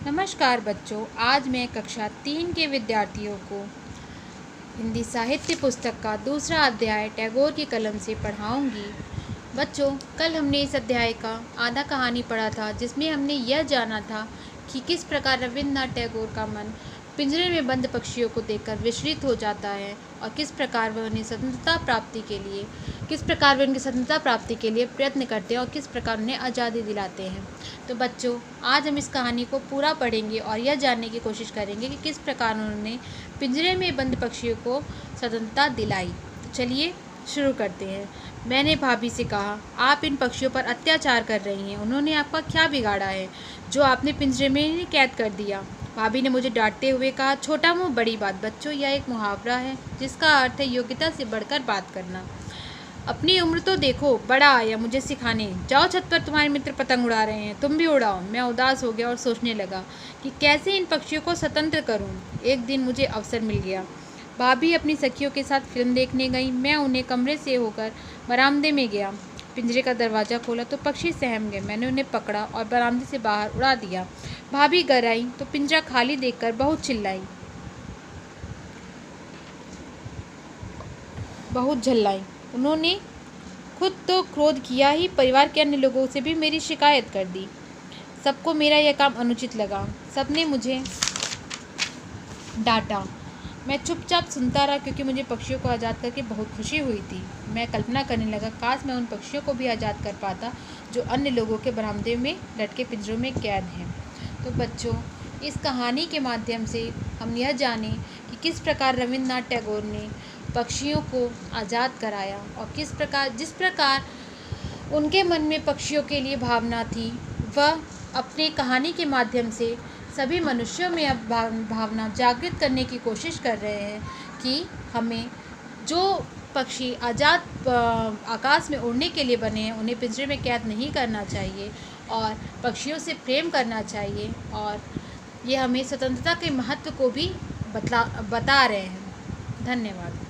नमस्कार बच्चों, आज मैं कक्षा 3 के विद्यार्थियों को हिंदी साहित्य पुस्तक का दूसरा अध्याय टैगोर की कलम से पढ़ाऊंगी। बच्चों, कल हमने इस अध्याय का आधा कहानी पढ़ा था, जिसमें हमने यह जाना था कि किस प्रकार रविन्द्रनाथ टैगोर का मन पिंजरे में बंद पक्षियों को देखकर विचलित हो जाता है और किस प्रकार वह उन्हें स्वतंत्रता प्राप्ति के लिए प्रयत्न करते हैं और किस प्रकार उन्हें आज़ादी दिलाते हैं। तो बच्चों, आज हम इस कहानी को पूरा पढ़ेंगे और यह जानने की कोशिश करेंगे कि किस प्रकार उन्होंने पिंजरे में बंद पक्षियों को स्वतंत्रता दिलाई। तो चलिए शुरू करते हैं। मैंने भाभी से कहा, आप इन पक्षियों पर अत्याचार कर रही हैं। उन्होंने आपका क्या बिगाड़ा है जो आपने पिंजरे में इन्हें कैद कर दिया? भाभी ने मुझे डांटते हुए कहा, छोटा मुंह बड़ी बात। बच्चों, यह एक मुहावरा है जिसका अर्थ है योग्यता से बढ़कर बात करना। अपनी उम्र तो देखो, बड़ा आया मुझे सिखाने। जाओ, छत पर तुम्हारे मित्र पतंग उड़ा रहे हैं, तुम भी उड़ाओ। मैं उदास हो गया और सोचने लगा कि कैसे इन पक्षियों को स्वतंत्र करूं। एक दिन मुझे अवसर मिल गया। भाभी अपनी सखियों के साथ फिल्म देखने गई। मैं उन्हें कमरे से होकर बरामदे में गया। पिंजरे का दरवाज़ा खोला तो पक्षी सहम गए। मैंने उन्हें पकड़ा और बरामदे से बाहर उड़ा दिया। भाभी घर आई तो पिंजरा खाली देखकर बहुत झल्लाई। उन्होंने खुद तो क्रोध किया ही, परिवार के अन्य लोगों से भी मेरी शिकायत कर दी। सबको मेरा यह काम अनुचित लगा। सबने मुझे डांटा। मैं चुपचाप सुनता रहा, क्योंकि मुझे पक्षियों को आज़ाद करके बहुत खुशी हुई थी। मैं कल्पना करने लगा, काश मैं उन पक्षियों को भी आज़ाद कर पाता जो अन्य लोगों के बरामदे में लटके पिंजरों में कैद हैं। तो बच्चों, इस कहानी के माध्यम से हम यह जाने कि किस प्रकार रविन्द्रनाथ टैगोर ने पक्षियों को आज़ाद कराया और जिस प्रकार उनके मन में पक्षियों के लिए भावना थी, वह अपने कहानी के माध्यम से सभी मनुष्यों में अब भावना जागृत करने की कोशिश कर रहे हैं कि हमें जो पक्षी आज़ाद आकाश में उड़ने के लिए बने हैं, उन्हें पिंजरे में कैद नहीं करना चाहिए और पक्षियों से प्रेम करना चाहिए। और ये हमें स्वतंत्रता के महत्व को भी बता रहे हैं। धन्यवाद।